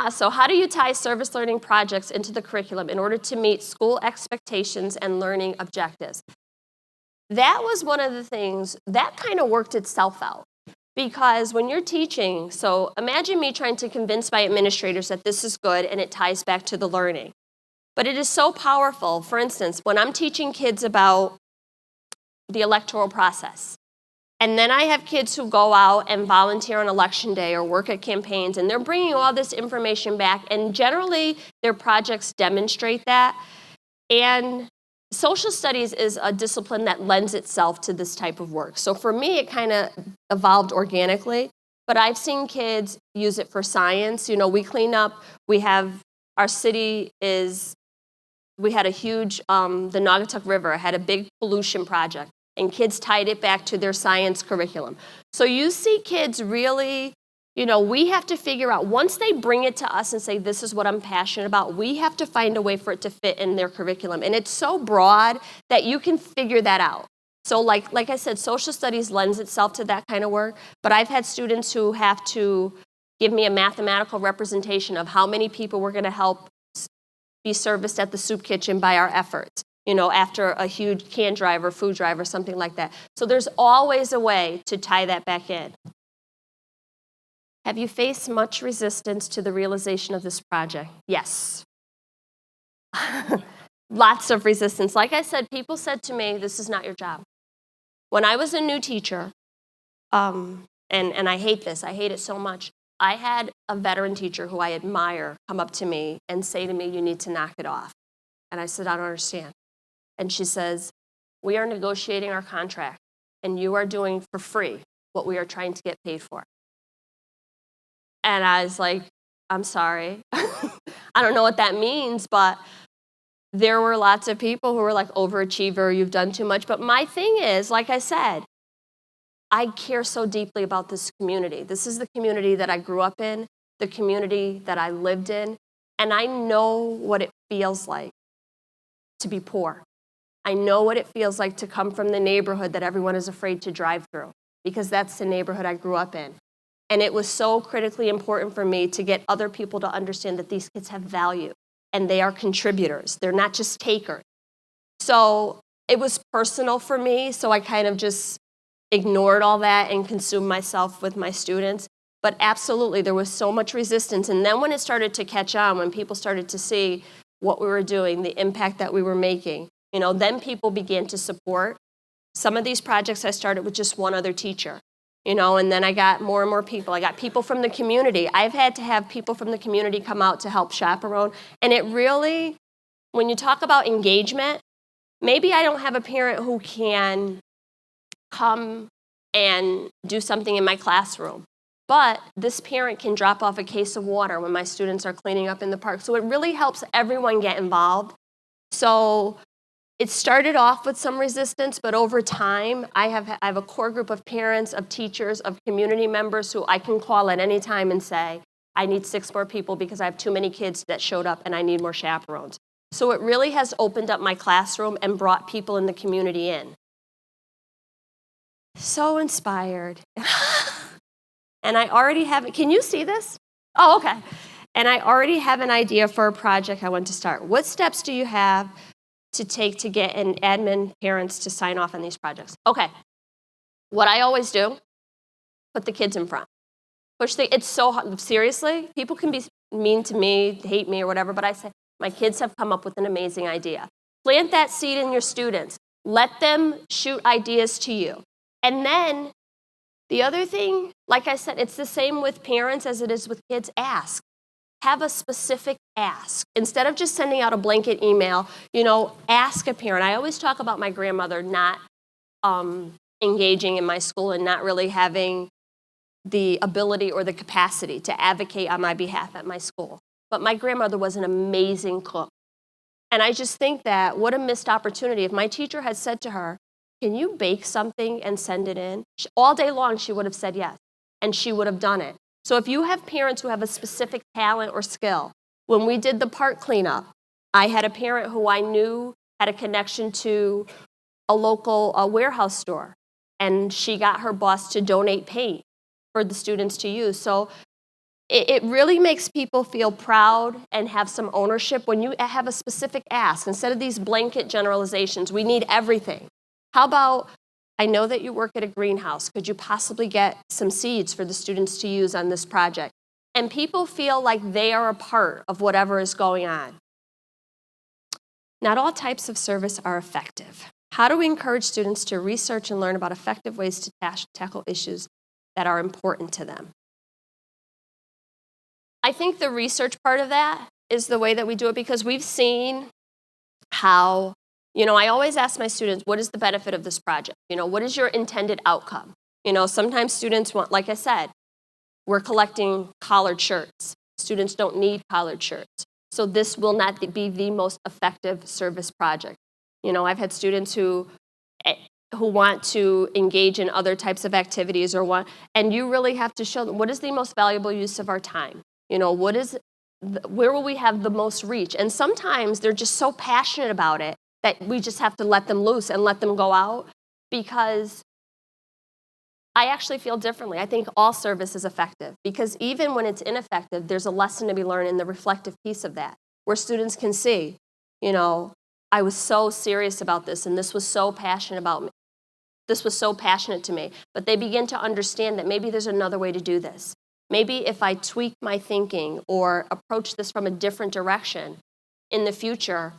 So how do you tie service learning projects into the curriculum in order to meet school expectations and learning objectives? That was one of the things that kind of worked itself out. Because when you're teaching, so imagine me trying to convince my administrators that this is good and it ties back to the learning. But it is so powerful. For instance, when I'm teaching kids about the electoral process, and then I have kids who go out and volunteer on election day or work at campaigns, and they're bringing all this information back, and generally their projects demonstrate that. And social studies is a discipline that lends itself to this type of work. So for me, it kind of evolved organically, but I've seen kids use it for science. We clean up, we had a huge, the Naugatuck River had a big pollution project, and kids tied it back to their science curriculum. So you see kids really, we have to figure out, once they bring it to us and say, this is what I'm passionate about, we have to find a way for it to fit in their curriculum. And it's so broad that you can figure that out. So like I said, social studies lends itself to that kind of work, but I've had students who have to give me a mathematical representation of how many people we're going to help be serviced at the soup kitchen by our efforts, after a huge can drive or food drive or something like that. So there's always a way to tie that back in. Have you faced much resistance to the realization of this project? Yes. Lots of resistance. Like I said, people said to me, this is not your job. When I was a new teacher, and I hate this, I hate it so much, I had a veteran teacher who I admire come up to me and say to me, you need to knock it off. And I said, I don't understand. And she says, we are negotiating our contract, and you are doing for free what we are trying to get paid for. And I was like, I'm sorry. I don't know what that means, but there were lots of people who were like, overachiever, you've done too much. But my thing is, like I said, I care so deeply about this community. This is the community that I grew up in, the community that I lived in, and I know what it feels like to be poor. I know what it feels like to come from the neighborhood that everyone is afraid to drive through, because that's the neighborhood I grew up in. And it was so critically important for me to get other people to understand that these kids have value, and they are contributors. They're not just takers. So it was personal for me, so I kind of just ignored all that and consumed myself with my students. But absolutely, there was so much resistance. And then when it started to catch on, when people started to see what we were doing, the impact that we were making, then people began to support. Some of these projects I started with just one other teacher, and then I got more and more people. I got people from the community. I've had to have people from the community come out to help chaperone. And it really, when you talk about engagement, maybe I don't have a parent who can come and do something in my classroom, but this parent can drop off a case of water when my students are cleaning up in the park. So it really helps everyone get involved. So it started off with some resistance, but over time, I have a core group of parents, of teachers, of community members who I can call at any time and say, I need 6 more people because I have too many kids that showed up and I need more chaperones. So it really has opened up my classroom and brought people in the community in. So inspired. And I already have, can you see this? Oh, okay. And I already have an idea for a project I want to start. What steps do you have to take to get an admin parents to sign off on these projects? Okay. What I always do, put the kids in front. It's so hard. Seriously, people can be mean to me, hate me or whatever, but I say, my kids have come up with an amazing idea. Plant that seed in your students. Let them shoot ideas to you. And then the other thing, like I said, it's the same with parents as it is with kids. Ask. Have a specific ask. Instead of just sending out a blanket email, ask a parent. I always talk about my grandmother not engaging in my school and not really having the ability or the capacity to advocate on my behalf at my school. But my grandmother was an amazing cook. And I just think that what a missed opportunity. If my teacher had said to her, can you bake something and send it in? All day long, she would have said yes, and she would have done it. So if you have parents who have a specific talent or skill, when we did the park cleanup, I had a parent who I knew had a connection to a local warehouse store, and she got her boss to donate paint for the students to use. So it really makes people feel proud and have some ownership when you have a specific ask. Instead of these blanket generalizations, we need everything. How about, I know that you work at a greenhouse. Could you possibly get some seeds for the students to use on this project? And people feel like they are a part of whatever is going on. Not all types of service are effective. How do we encourage students to research and learn about effective ways to tackle issues that are important to them? I think the research part of that is the way that we do it, because we've seen how, I always ask my students, what is the benefit of this project? What is your intended outcome? Sometimes students want, like I said, we're collecting collared shirts. Students don't need collared shirts. So this will not be the most effective service project. I've had students who want to engage in other types of activities and you really have to show them what is the most valuable use of our time. Where will we have the most reach? And sometimes they're just so passionate about it that we just have to let them loose and let them go out, because I actually feel differently. I think all service is effective, because even when it's ineffective, there's a lesson to be learned in the reflective piece of that, where students can see, I was so serious about this, and this was so passionate about me. This was so passionate to me. But they begin to understand that maybe there's another way to do this. maybe if I tweak my thinking or approach this from a different direction in the future,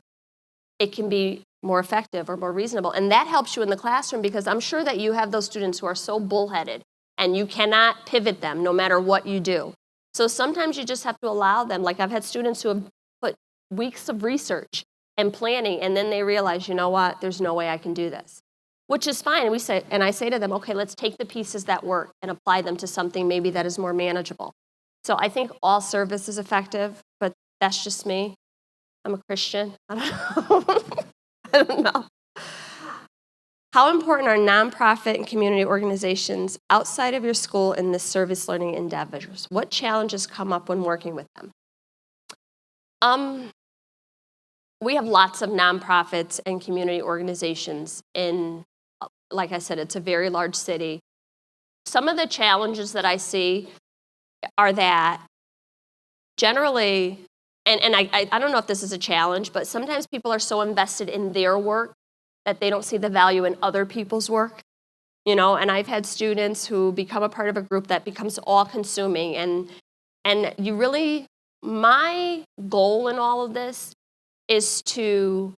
it can be more effective or more reasonable. And that helps you in the classroom, because I'm sure that you have those students who are so bullheaded and you cannot pivot them no matter what you do. So sometimes you just have to allow them. Like, I've had students who have put weeks of research and planning, and then they realize, you know what, there's no way I can do this, which is fine. And I say to them, okay, let's take the pieces that work and apply them to something maybe that is more manageable. So I think all service is effective, but that's just me. I'm a Christian. I don't know. I don't know. How important are nonprofit and community organizations outside of your school in the service learning endeavors? What challenges come up when working with them? We have lots of nonprofits and community organizations in, like I said, it's a very large city. Some of the challenges that I see are that generally, and I don't know if this is a challenge, but sometimes people are so invested in their work that they don't see the value in other people's work. And I've had students who become a part of a group that becomes all-consuming, and you really, my goal in all of this is to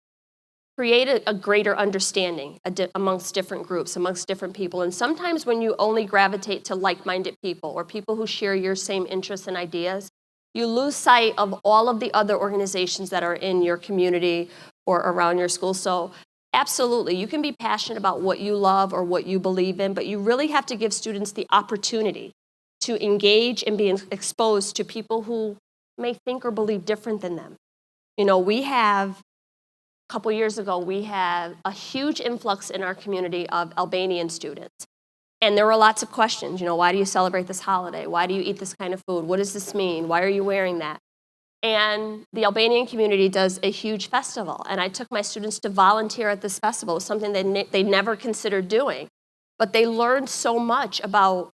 create a greater understanding amongst different groups, amongst different people. And sometimes when you only gravitate to like-minded people or people who share your same interests and ideas, you lose sight of all of the other organizations that are in your community or around your school. So absolutely, you can be passionate about what you love or what you believe in, but you really have to give students the opportunity to engage and be exposed to people who may think or believe different than them. We have, a couple years ago, we had a huge influx in our community of Albanian students. And there were lots of questions. Why do you celebrate this holiday? Why do you eat this kind of food? What does this mean? Why are you wearing that? And the Albanian community does a huge festival. And I took my students to volunteer at this festival. It was something they never considered doing. But they learned so much about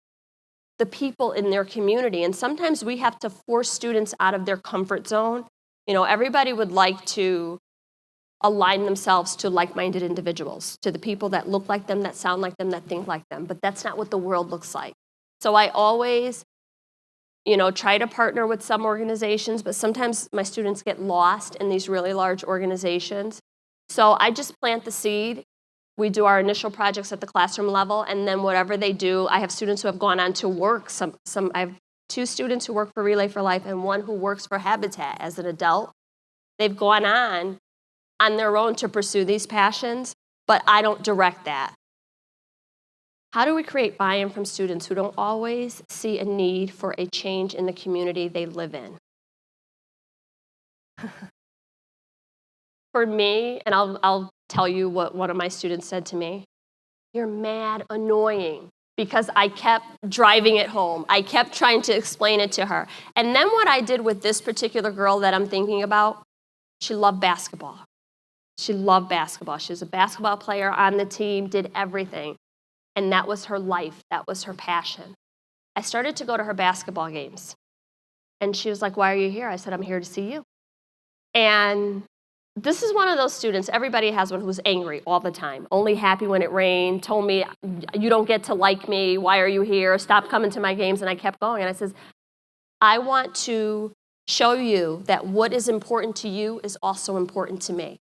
the people in their community. And sometimes we have to force students out of their comfort zone. Everybody would like to align themselves to like-minded individuals, to the people that look like them, that sound like them, that think like them. But that's not what the world looks like. So I always, try to partner with some organizations, but sometimes my students get lost in these really large organizations. So I just plant the seed. We do our initial projects at the classroom level, and then whatever they do, I have students who have gone on to work. I have 2 students who work for Relay for Life and 1 who works for Habitat as an adult. They've gone on their own to pursue these passions, but I don't direct that. How do we create buy-in from students who don't always see a need for a change in the community they live in? For me, and I'll tell you what one of my students said to me, "You're mad annoying," because I kept driving it home. I kept trying to explain it to her. And then what I did with this particular girl that I'm thinking about, she loved basketball. She loved basketball. She was a basketball player on the team, did everything. And that was her life. That was her passion. I started to go to her basketball games. And she was like, "Why are you here?" I said, "I'm here to see you." And this is one of those students, everybody has one, who's angry all the time, only happy when it rained, told me, "You don't get to like me. Why are you here? Stop coming to my games." And I kept going. And I says, "I want to show you that what is important to you is also important to me."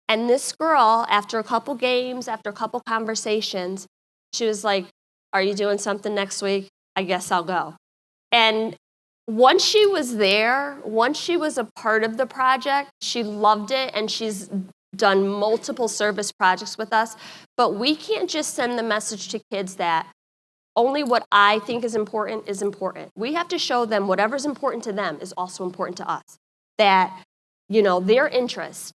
And this girl, after a couple games, after a couple conversations, she was like, "Are you doing something next week? I guess I'll go." And once she was there, once she was a part of the project, she loved it, and she's done multiple service projects with us. But we can't just send the message to kids that only what I think is important is important. We have to show them whatever's important to them is also important to us. That, their interests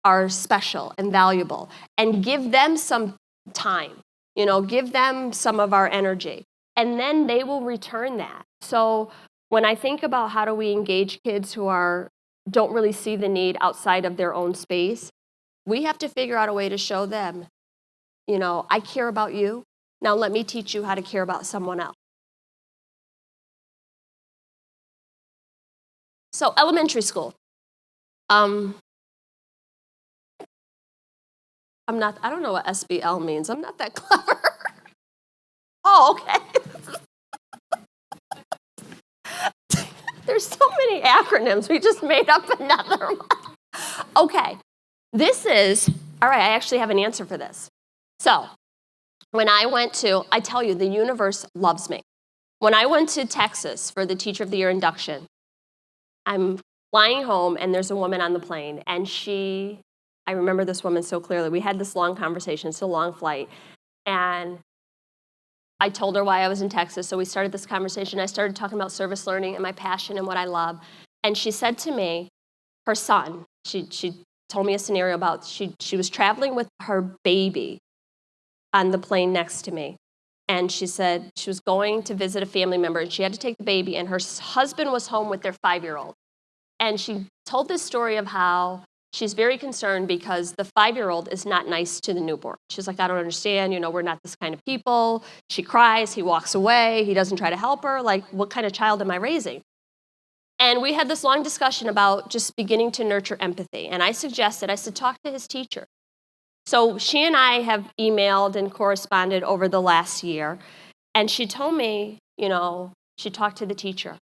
are special and valuable, and give them some time, give them some of our energy, and then they will return that. So when I think about how do we engage kids who don't really see the need outside of their own space, we have to figure out a way to show them, I care about you. Now let me teach you how to care about someone else. So elementary school. I don't know what SBL means. I'm not that clever. Oh, okay. There's so many acronyms. We just made up another one. Okay, all right, I actually have an answer for this. So when I tell you, the universe loves me. When I went to Texas for the Teacher of the Year induction, I'm flying home, and there's a woman on the plane, and I remember this woman so clearly. We had this long conversation. It's a long flight, and I told her why I was in Texas, so we started this conversation. I started talking about service learning and my passion and what I love, and she said to me, her son, she told me a scenario about she was traveling with her baby on the plane next to me, and she said she was going to visit a family member, and she had to take the baby, and her husband was home with their 5-year-old. And she told this story of how she's very concerned because the 5-year-old is not nice to the newborn. She's like, I don't understand, we're not this kind of people. She cries, he walks away, he doesn't try to help her. Like, what kind of child am I raising? And we had this long discussion about just beginning to nurture empathy. And I said, talk to his teacher. So she and I have emailed and corresponded over the last year. And she told me, she talked to the teacher.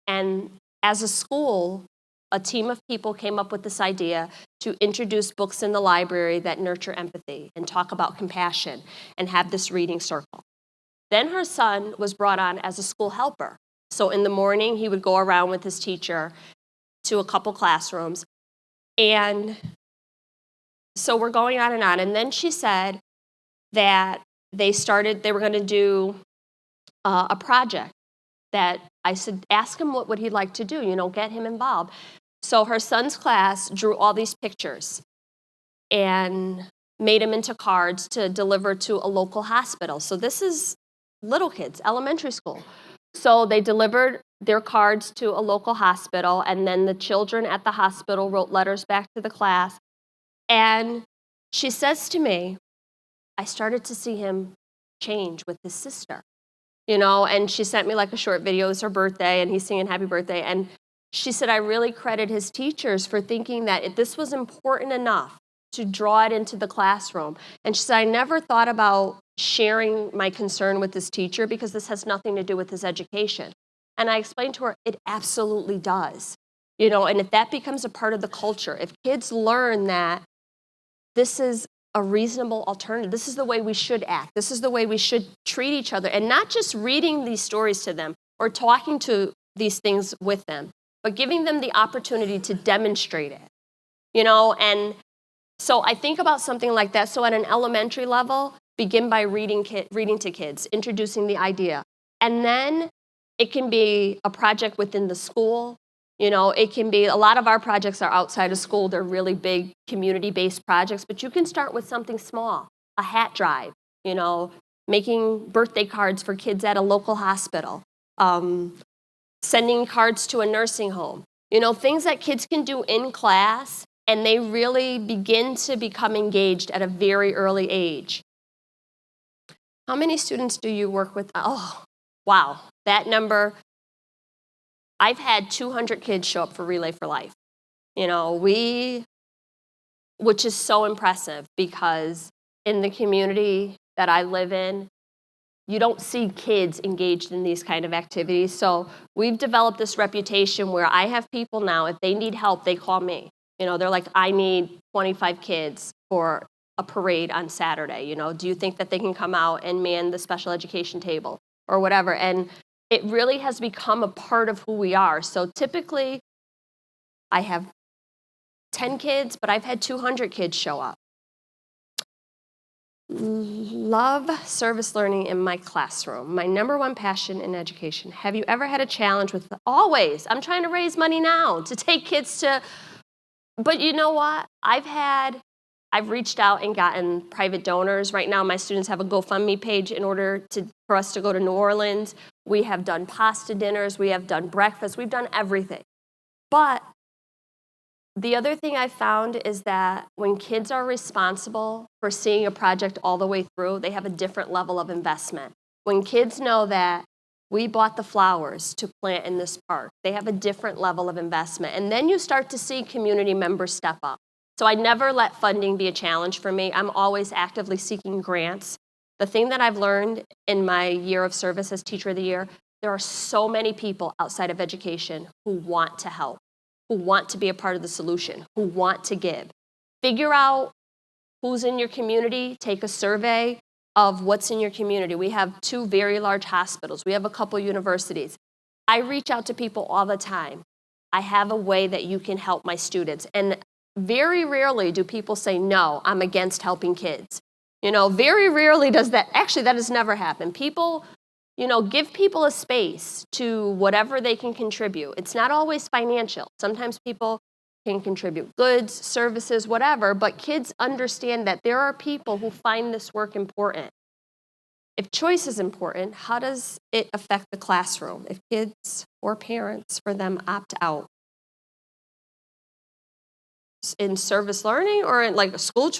And as a school, a team of people came up with this idea to introduce books in the library that nurture empathy and talk about compassion and have this reading circle. Then her son was brought on as a school helper. So in the morning, he would go around with his teacher to a couple classrooms. And so we're going on. And then she said that they were going to do a project that I said, ask him what would he like to do, get him involved. So her son's class drew all these pictures and made them into cards to deliver to a local hospital. So this is little kids, elementary school. So they delivered their cards to a local hospital, and then the children at the hospital wrote letters back to the class. And she says to me, I started to see him change with his sister. And she sent me like a short video. It was her birthday, and he's singing happy birthday. And she said, I really credit his teachers for thinking that if this was important enough to draw it into the classroom. And she said, I never thought about sharing my concern with this teacher because this has nothing to do with his education. And I explained to her, it absolutely does. And if that becomes a part of the culture, if kids learn that this is a reasonable alternative. This is the way we should act. This is the way we should treat each other. And not just reading these stories to them or talking to these things with them, but giving them the opportunity to demonstrate it. And so I think about something like that. So at an elementary level, begin by reading to kids, introducing the idea. And then it can be a project within the school. It can be, a lot of our projects are outside of school. They're really big community-based projects, but you can start with something small, a hat drive, making birthday cards for kids at a local hospital, sending cards to a nursing home, things that kids can do in class, and they really begin to become engaged at a very early age. How many students do you work with? Oh, wow, that number. I've had 200 kids show up for Relay for Life, which is so impressive because in the community that I live in, you don't see kids engaged in these kind of activities. So we've developed this reputation where I have people now, if they need help, they call me. They're like, I need 25 kids for a parade on Saturday. Do you think that they can come out and man the special education table or whatever? And it really has become a part of who we are. So typically, I have 10 kids, but I've had 200 kids show up. Love service learning in my classroom. My number one passion in education. Have you ever had a challenge with always? I'm trying to raise money now to take kids to, but you know what? I've reached out and gotten private donors. Right now, my students have a GoFundMe page for us to go to New Orleans. We have done pasta dinners. We have done breakfast. We've done everything. But the other thing I found is that when kids are responsible for seeing a project all the way through, they have a different level of investment. When kids know that we bought the flowers to plant in this park, they have a different level of investment. And then you start to see community members step up. So I never let funding be a challenge for me. I'm always actively seeking grants. The thing that I've learned in my year of service as Teacher of the Year, There are so many people outside of education who want to help, who want to be a part of the solution, who want to give. Figure out who's in your community. Take a survey of what's in your community. We have 2 very large hospitals. We have a couple universities. I reach out to people all the time. I have a way that you can help my students. And very rarely do people say, no, I'm against helping kids. Very rarely does that. Actually, that has never happened. People, give people a space to whatever they can contribute. It's not always financial. Sometimes people can contribute goods, services, whatever, but kids understand that there are people who find this work important. If choice is important, how does it affect the classroom if kids or parents for them opt out? In service learning or in like a school?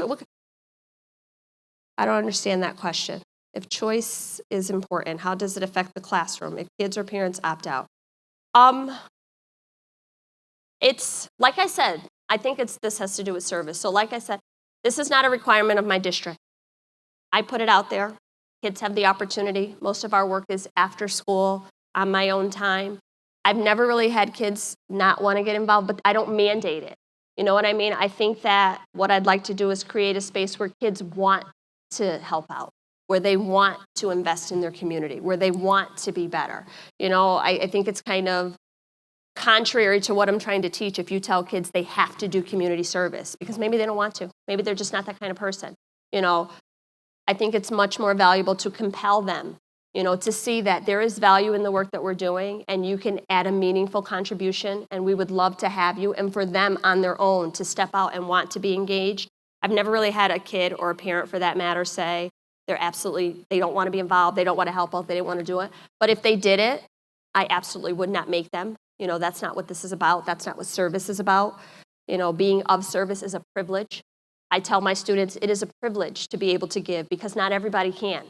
I don't understand that question. If choice is important, how does it affect the classroom if kids or parents opt out? It's, like I said, I think this has to do with service. So like I said, this is not a requirement of my district. I put it out there. Kids have the opportunity. Most of our work is after school, on my own time. I've never really had kids not want to get involved, but I don't mandate it. You know what I mean? I think that what I'd like to do is create a space where kids want to help out, where they want to invest in their community, where they want to be better. I think it's kind of contrary to what I'm trying to teach if you tell kids they have to do community service, because maybe they don't want to. Maybe they're just not that kind of person. I think it's much more valuable to compel them, to see that there is value in the work that we're doing and you can add a meaningful contribution and we would love to have you, and for them on their own to step out and want to be engaged. I've never really had a kid or a parent for that matter say they don't want to be involved, they don't want to help out, they didn't want to do it. But if they did it, I absolutely would not make them. That's not what this is about. That's not what service is about. Being of service is a privilege. I tell my students it is a privilege to be able to give because not everybody can.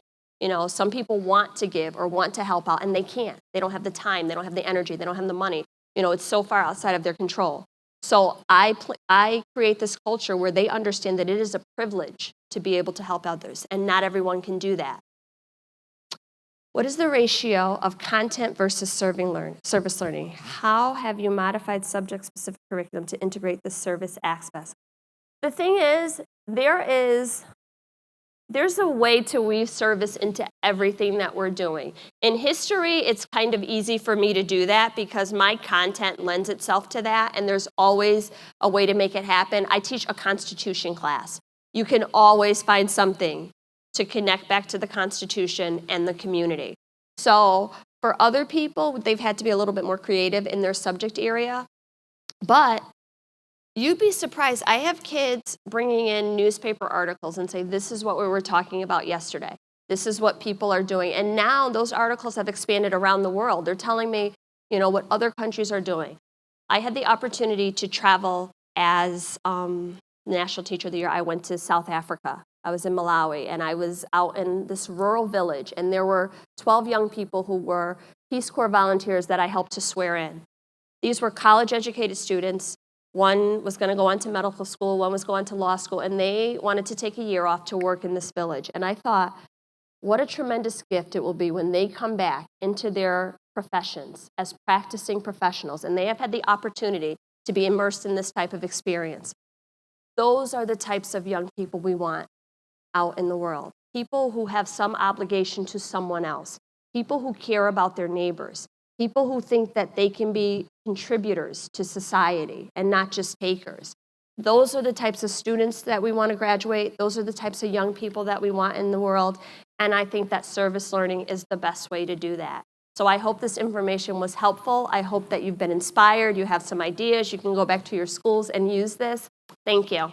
Some people want to give or want to help out and they can't. They don't have the time, they don't have the energy, they don't have the money. It's so far outside of their control. So I create this culture where they understand that it is a privilege to be able to help others, and not everyone can do that. What is the ratio of content versus service learning? How have you modified subject-specific curriculum to integrate the service aspects? The thing is, there's a way to weave service into everything that we're doing. In history, it's kind of easy for me to do that because my content lends itself to that, and there's always a way to make it happen. I teach a Constitution class. You can always find something to connect back to the Constitution and the community. So for other people, they've had to be a little bit more creative in their subject area. But you'd be surprised. I have kids bringing in newspaper articles and say, this is what we were talking about yesterday. This is what people are doing. And now those articles have expanded around the world. They're telling me, what other countries are doing. I had the opportunity to travel as National Teacher of the Year. I went to South Africa. I was in Malawi, and I was out in this rural village, and there were 12 young people who were Peace Corps volunteers that I helped to swear in. These were college-educated students. One was going to go on to medical school, one was going to law school, and they wanted to take a year off to work in this village. And I thought, what a tremendous gift it will be when they come back into their professions as practicing professionals, and they have had the opportunity to be immersed in this type of experience. Those are the types of young people we want out in the world. People who have some obligation to someone else. People who care about their neighbors. People who think that they can be contributors to society and not just takers. Those are the types of students that we want to graduate. Those are the types of young people that we want in the world. And I think that service learning is the best way to do that. So I hope this information was helpful. I hope that you've been inspired. You have some ideas. You can go back to your schools and use this. Thank you.